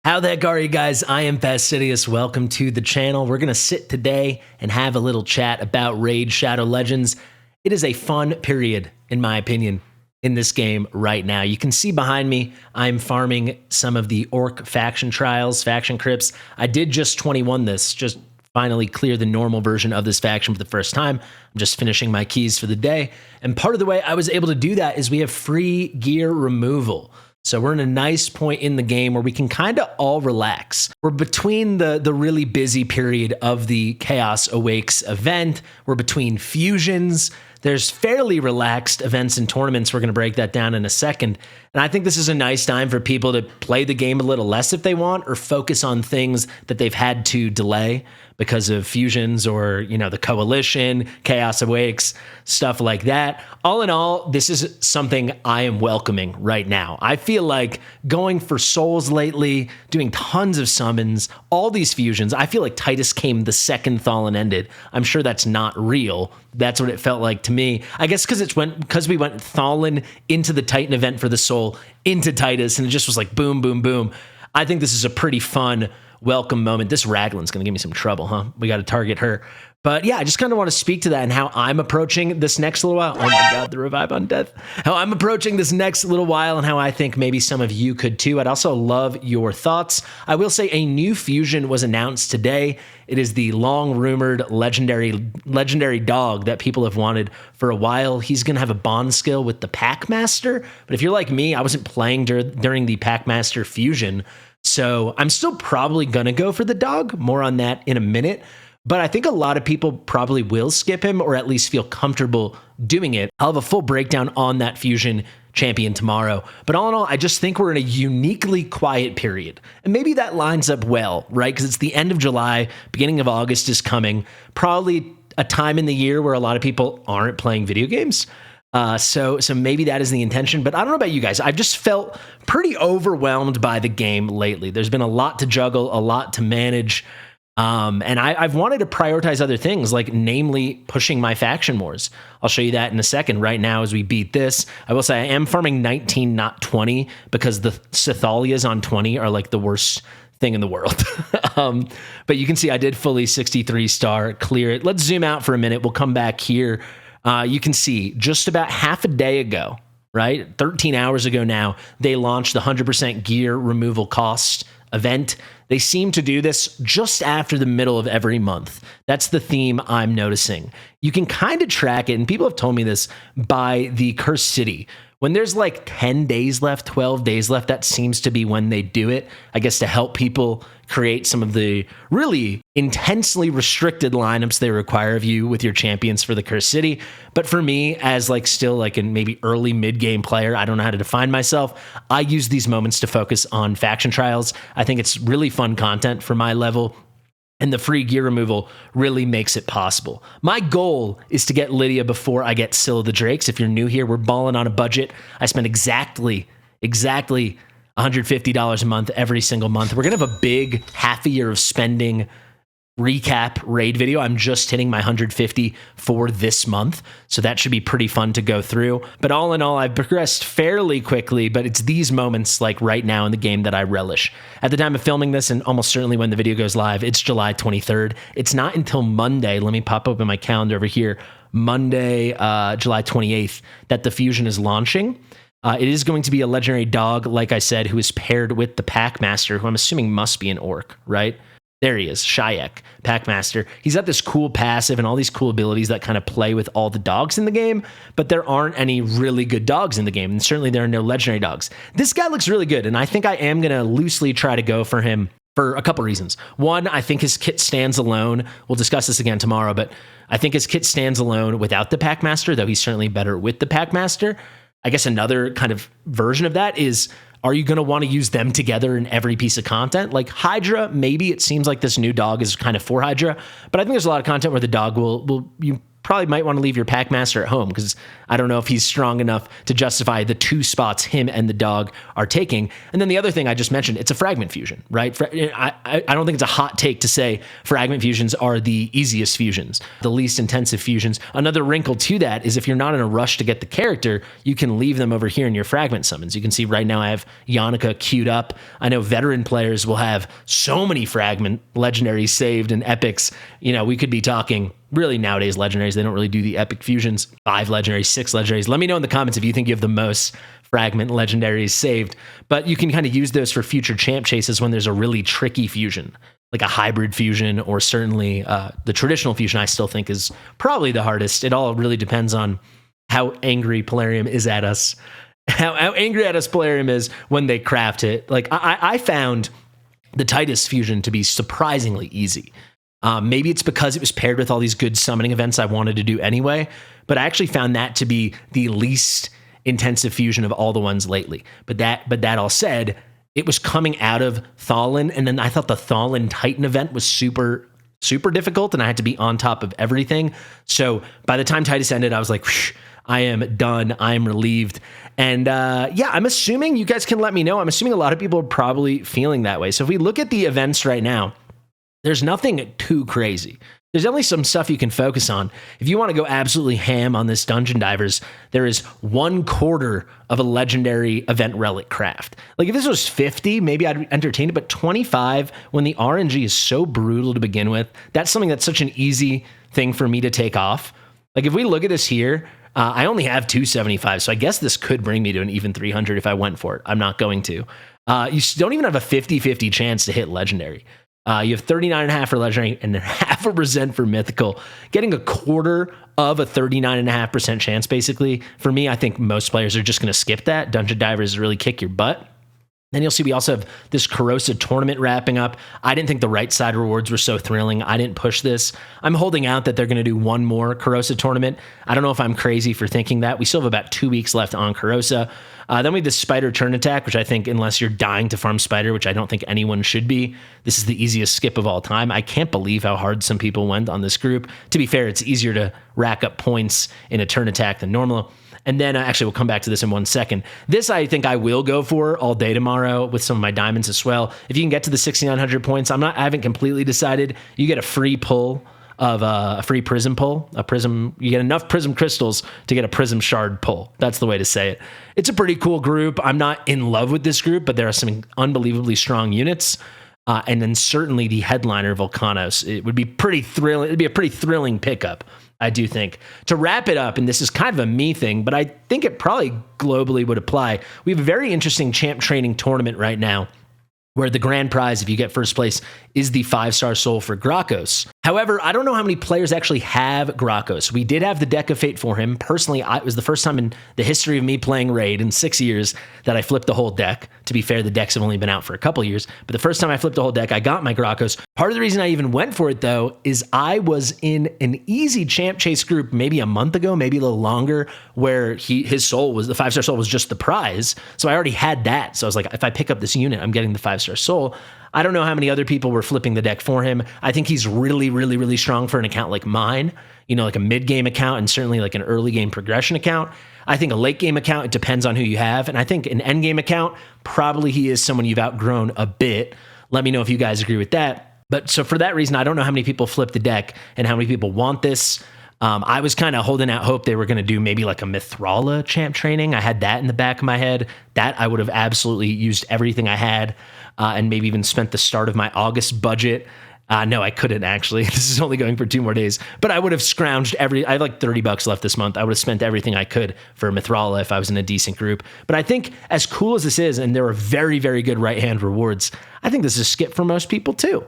How the heck are you guys? I am Fastidious. Welcome to the channel. We're going to sit today and have a little chat about Raid Shadow Legends. It is a fun period, in my opinion, in this game right now. You can see behind me, I'm farming some of the Orc faction trials, faction crypts. I did just 21 this, just finally clear the normal version of this faction for the first time. I'm just finishing my keys for the day. And part of the way I was able to do that is we have free gear removal. So we're in a nice point in the game where we can kind of all relax. We're between the really busy period of the Chaos Awakes event. We're between fusions. There's fairly relaxed events and tournaments. We're going to break that down in a second. And I think this is a nice time for people to play the game a little less if they want, or focus on things that they've had to delay because of fusions or, you know, the coalition, Chaos Awakes, stuff like that. All in all, this is something I am welcoming right now. I feel like going for souls lately, doing tons of summons, all these fusions. I feel like Titus came the second Thallen ended. I'm sure that's not real. That's what it felt like to me. I guess because we went Thallen into the Titan event for the soul, into Titus, and it just was like boom, boom, boom. I think this is a pretty fun welcome moment. This Raglan's going to give me some trouble, huh? We got to target her. But yeah, I just kind of want to speak to that and how I'm approaching this next little while. Oh my God, the revive on death. How I'm approaching this next little while and how I think maybe some of you could too. I'd also love your thoughts. I will say a new fusion was announced today. It is the long rumored legendary dog that people have wanted for a while. He's going to have a bond skill with the Packmaster. But if you're like me, I wasn't playing during the Packmaster fusion. So I'm still probably going to go for the dog. More on that in a minute. But I think a lot of people probably will skip him or at least feel comfortable doing it. I'll have a full breakdown on that fusion champion tomorrow. But all in all, I just think we're in a uniquely quiet period. And maybe that lines up well, right? Because it's the end of July, beginning of August is coming. Probably a time in the year where a lot of people aren't playing video games. So maybe that is the intention, but I don't know about you guys. I've just felt pretty overwhelmed by the game lately. There's been a lot to juggle, a lot to manage. And I've wanted to prioritize other things, like namely pushing my faction wars. I'll show you that in a second. Right now, as we beat this, I will say I am farming 19, not 20, because the Sithalias on 20 are like the worst thing in the world. But you can see I did fully 63 star clear it. Let's zoom out for a minute. We'll come back here. You can see just about half a day ago, right? 13 hours ago now, they launched the 100% gear removal cost event. They seem to do this just after the middle of every month. That's the theme I'm noticing. You can kind of track it, and people have told me this, by the Cursed City. When there's like 10 days left, 12 days left, that seems to be when they do it, I guess, to help people create some of the really intensely restricted lineups they require of you with your champions for the Cursed City. But for me, as like still like a maybe early mid-game player, I don't know how to define myself. I use these moments to focus on faction trials. I think it's really fun content for my level. And the free gear removal really makes it possible. My goal is to get Lydia before I get Scylla the Drakes. If you're new here, we're balling on a budget. I spend exactly $150 a month every single month. We're going to have a big half a year of spending recap raid video. I'm just hitting my 150 for this month, so that should be pretty fun to go through. But all in all, I've progressed fairly quickly, but it's these moments like right now in the game that I relish. At the time of filming this, and almost certainly when the video goes live, it's July 23rd. It's not until Monday, let me pop open my calendar over here, Monday, July 28th, that the fusion is launching. It is going to be a legendary dog, like I said, who is paired with the Packmaster, who I'm assuming must be an orc, right? There he is, Shayak, Packmaster. He's got this cool passive and all these cool abilities that kind of play with all the dogs in the game, but there aren't any really good dogs in the game, and certainly there are no legendary dogs. This guy looks really good, and I think I am going to loosely try to go for him for a couple reasons. One, I think his kit stands alone. We'll discuss this again tomorrow, but I think his kit stands alone without the Packmaster, though he's certainly better with the Packmaster. I guess another kind of version of that is, are you going to want to use them together in every piece of content? Like Hydra, maybe it seems like this new dog is kind of for Hydra, but I think there's a lot of content where the dog you probably might want to leave your Packmaster at home, because I don't know if he's strong enough to justify the 2 spots him and the dog are taking. And then the other thing I just mentioned, it's a fragment fusion, right? I don't think it's a hot take to say fragment fusions are the easiest fusions, the least intensive fusions. Another wrinkle to that is if you're not in a rush to get the character, you can leave them over here in your fragment summons. You can see right now I have Yannicka queued up. I know veteran players will have so many fragment legendaries saved and epics. You know, we could be talking really nowadays legendaries. They don't really do the epic fusions. 5 legendaries, 6 legendaries. Let me know in the comments if you think you have the most fragment legendaries saved. But you can kind of use those for future champ chases when there's a really tricky fusion, like a hybrid fusion, or certainly the traditional fusion I still think is probably the hardest. It all really depends on how angry Polarium is at us. How angry at us Polarium is when they craft it. Like I found the Titus fusion to be surprisingly easy. Maybe it's because it was paired with all these good summoning events I wanted to do anyway, but I actually found that to be the least intensive fusion of all the ones lately. But that all said, it was coming out of Thalin, and then I thought the Thalin Titan event was super difficult, and I had to be on top of everything. So by the time Titus ended, I was like, I am done. I'm relieved. And yeah, I'm assuming you guys can let me know. I'm assuming a lot of people are probably feeling that way. So if we look at the events right now, there's nothing too crazy. There's definitely some stuff you can focus on. If you want to go absolutely ham on this Dungeon Divers, there is 1/4 of a legendary event relic craft. Like if this was 50, maybe I'd entertain it, but 25, when the RNG is so brutal to begin with, that's something that's such an easy thing for me to take off. Like if we look at this here, I only have 275, so I guess this could bring me to an even 300 if I went for it. I'm not going to. You don't even have a 50-50 chance to hit legendary. You have 39.5 for legendary and 0.5% for mythical. Getting 1/4 of a 39.5% chance, basically, for me, I think most players are just going to skip that. Dungeon Divers really kick your butt. Then you'll see we also have this Corrosive tournament wrapping up. I didn't think the right side rewards were so thrilling. I didn't push this. I'm holding out that they're going to do one more Corrosive tournament. I don't know if I'm crazy for thinking that. We still have about 2 weeks left on Corrosive. Then we have the Spider Turn Attack, which I think, unless you're dying to farm Spider, which I don't think anyone should be, this is the easiest skip of all time. I can't believe how hard some people went on this group. To be fair, it's easier to rack up points in a Turn Attack than normal. And then actually, we'll come back to this in 1 second. This I think I will go for all day tomorrow with some of my diamonds as well. If you can get to the 6,900 points, I haven't completely decided. You get a free pull of a free prism pull, a prism. You get enough prism crystals to get a prism shard pull. That's the way to say it. It's a pretty cool group. I'm not in love with this group, but there are some unbelievably strong units. And then certainly the headliner Volcanos. It would be pretty thrilling. It'd be a pretty thrilling pickup, I do think. To wrap it up, and this is kind of a me thing, but I think it probably globally would apply. We have a very interesting champ training tournament right now, where the grand prize, if you get first place, is the 5-star soul for Grokos. However, I don't know how many players actually have Grokos. We did have the Deck of Fate for him. Personally, it was the first time in the history of me playing Raid in 6 years that I flipped the whole deck. To be fair, the decks have only been out for a couple years, but the first time I flipped the whole deck, I got my Grokos. Part of the reason I even went for it, though, is I was in an easy champ chase group maybe a month ago, maybe a little longer, where his soul was, the 5-star soul was just the prize. So I already had that. So I was like, if I pick up this unit, I'm getting the 5-star soul. I don't know how many other people were flipping the deck for him. I think he's really, really, really strong for an account like mine, you know, like a mid-game account and certainly like an early game progression account. I think a late game account, it depends on who you have. And I think an end game account, probably he is someone you've outgrown a bit. Let me know if you guys agree with that. But so for that reason, I don't know how many people flip the deck and how many people want this. I was kind of holding out hope they were going to do maybe like a Mithrala champ training. I had that in the back of my head. That I would have absolutely used everything I had and maybe even spent the start of my August budget. No, I couldn't actually. This is only going for 2 more days. But I would have scrounged I have like $30 left this month. I would have spent everything I could for Mithrala if I was in a decent group. But I think as cool as this is, and there are very, very good right-hand rewards, I think this is a skip for most people too.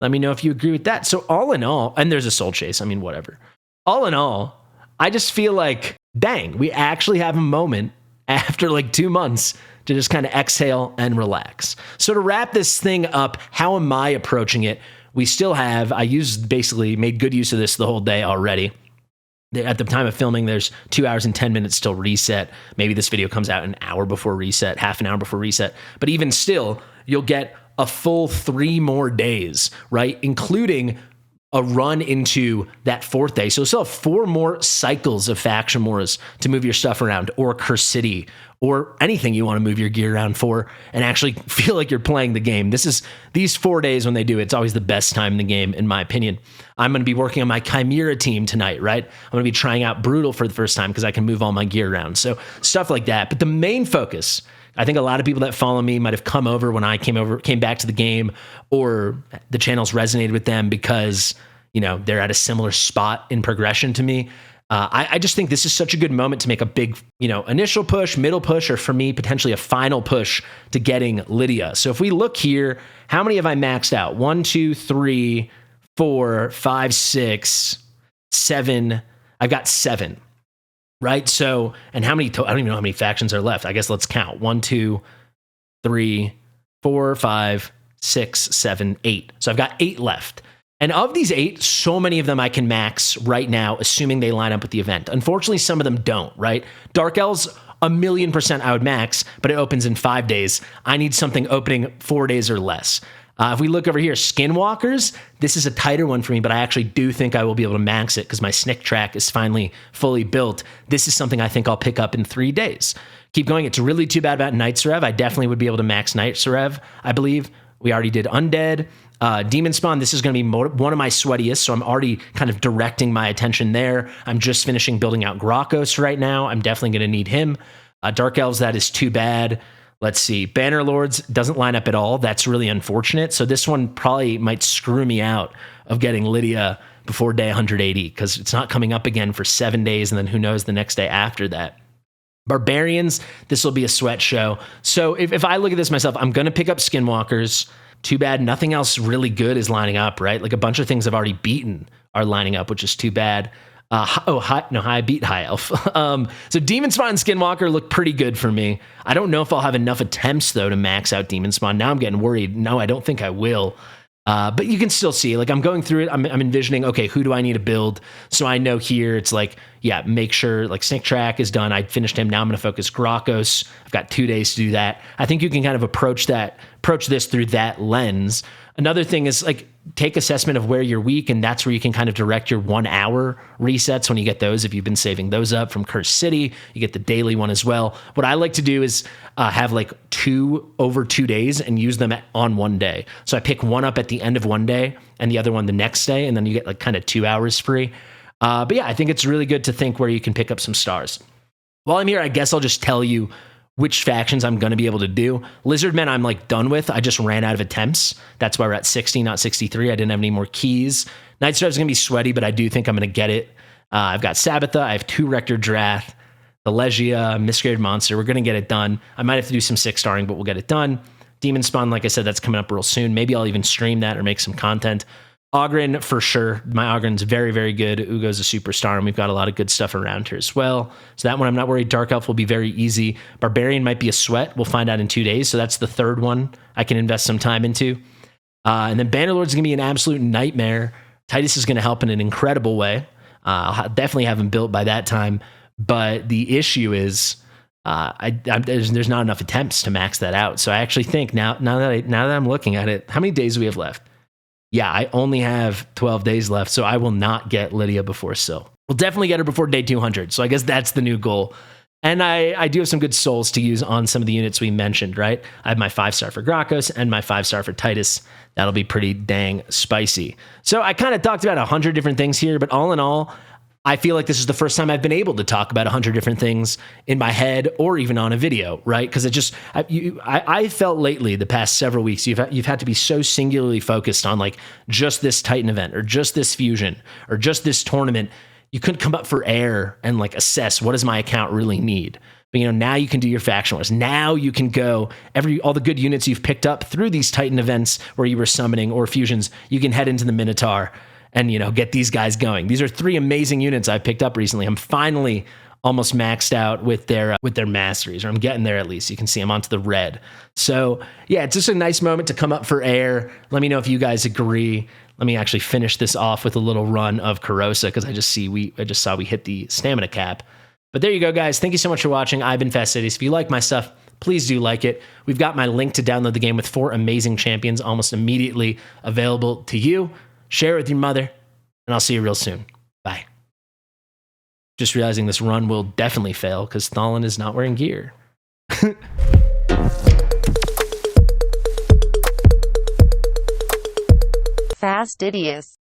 Let me know if you agree with that. So all in all, and there's a soul chase. I mean, whatever. All in all, I just feel like, dang, we actually have a moment after like 2 months to just kind of exhale and relax. So to wrap this thing up, how am I approaching it? We still have, basically made good use of this the whole day already. At the time of filming, there's 2 hours and 10 minutes till reset. Maybe this video comes out an hour before reset, half an hour before reset. But even still, you'll get a full 3 more days, right? Including a run into that 4th day. So you'll still have 4 more cycles of faction wars to move your stuff around, or Curse City, or anything you want to move your gear around for and actually feel like you're playing the game. These 4 days when they do, it's always the best time in the game, in my opinion. I'm going to be working on my Chimera team tonight, right? I'm going to be trying out Brutal for the first time because I can move all my gear around. So stuff like that. But the main focus, I think a lot of people that follow me might have come over when I came back to the game, or the channels resonated with them because, they're at a similar spot in progression to me. I just think this is such a good moment to make a big, initial push, middle push, or for me, potentially a final push to getting Lydia. So if we look here, how many have I maxed out? 1, 2, 3, 4, 5, 6, 7. I've got 7. Right? So, and how many, I don't even know how many factions are left. I guess let's count. 1, 2, 3, 4, 5, 6, 7, 8. So I've got 8 left. And of these 8, so many of them I can max right now, assuming they line up with the event. Unfortunately, some of them don't, right? Dark Elves, 1,000,000% I would max, but it opens in 5 days. I need something opening 4 days or less. If we look over here, Skinwalkers, this is a tighter one for me, but I actually do think I will be able to max it because my Snick track is finally fully built. This is something I think I'll pick up in 3 days. Keep going. It's really too bad about Night Serev. I definitely would be able to max Night Serev, I believe. We already did Undead. Demon Spawn, this is going to be one of my sweatiest, so I'm already kind of directing my attention there. I'm just finishing building out Grokos right now. I'm definitely going to need him. Dark Elves, that is too bad. Let's see. Banner Lords doesn't line up at all. That's really unfortunate. So this one probably might screw me out of getting Lydia before day 180 because it's not coming up again for 7 days, and then who knows the next day after that. Barbarians, this will be a sweat show. So if I look at this myself, I'm going to pick up Skinwalkers. Too bad nothing else really good is lining up, right? Like a bunch of things I've already beaten are lining up, which is too bad. I beat High Elf. So Demon Spawn and Skinwalker look pretty good for me. I don't know if I'll have enough attempts, though, to max out Demon Spawn. Now I'm getting worried. No, I don't think I will. But you can still see, like I'm going through it. I'm envisioning, okay, who do I need to build? So I know here it's like, yeah, make sure like Snick Track is done. I finished him. Now I'm going to focus Grokos. I've got 2 days to do that. I think you can kind of approach this through that lens. Another thing is like take assessment of where you're weak, and that's where you can kind of direct your 1 hour resets when you get those. If you've been saving those up from Curse City, you get the daily one as well. What I like to do is have like 2 over 2 days and use them on 1 day. So I pick one up at the end of 1 day and the other one the next day, and then you get like kind of 2 hours free. But yeah, I think it's really good to think where you can pick up some stars. While I'm here, I guess I'll just tell you which factions I'm going to be able to do. Lizardmen I'm like done with. I just ran out of attempts. That's why we're at 60, not 63. I didn't have any more keys. Night Star's going to be sweaty, but I do think I'm going to get it. I've got Sabbatha. I have 2 Rector Drath, the Legia, Miscreated Monster. We're going to get it done. I might have to do some 6-starring, but we'll get it done. Demon Spawn, like I said, that's coming up real soon. Maybe I'll even stream that or make some content. Ogren, for sure. My Ogren's very, very good. Uugo's a superstar, and we've got a lot of good stuff around here as well. So that one, I'm not worried. Dark Elf will be very easy. Barbarian might be a sweat. We'll find out in 2 days. So that's the 3rd one I can invest some time into. And then Bannerlord's going to be an absolute nightmare. Titus is going to help in an incredible way. I'll definitely have him built by that time. But the issue is there's not enough attempts to max that out. So I actually think now that I'm looking at it, how many days do we have left? Yeah, I only have 12 days left, so I will not get Lydia before Syl. We'll definitely get her before day 200, so I guess that's the new goal. And I do have some good souls to use on some of the units we mentioned, right? I have my 5-star for Grokos and my 5-star for Titus. That'll be pretty dang spicy. So I kind of talked about 100 different things here, but all in all, I feel like this is the first time I've been able to talk about 100 different things in my head or even on a video, right? Because I felt lately, the past several weeks, you've had to be so singularly focused on like just this Titan event or just this fusion or just this tournament. You couldn't come up for air and like assess what does my account really need. But now you can do your faction wars. Now you can go all the good units you've picked up through these Titan events where you were summoning or fusions. You can head into the Minotaur and get these guys going. These are 3 amazing units I picked up recently. I'm finally almost maxed out with their masteries, or I'm getting there at least. You can see I'm onto the red. So yeah, it's just a nice moment to come up for air. Let me know if you guys agree. Let me actually finish this off with a little run of Corrosa because I just saw we hit the stamina cap. But there you go, guys. Thank you so much for watching. I've been Fastidious. If you like my stuff, please do like it. We've got my link to download the game with 4 amazing champions almost immediately available to you. Share it with your mother. and I'll see you real soon. Bye. Just realizing this run will definitely fail because Thalin is not wearing gear. Fastidious.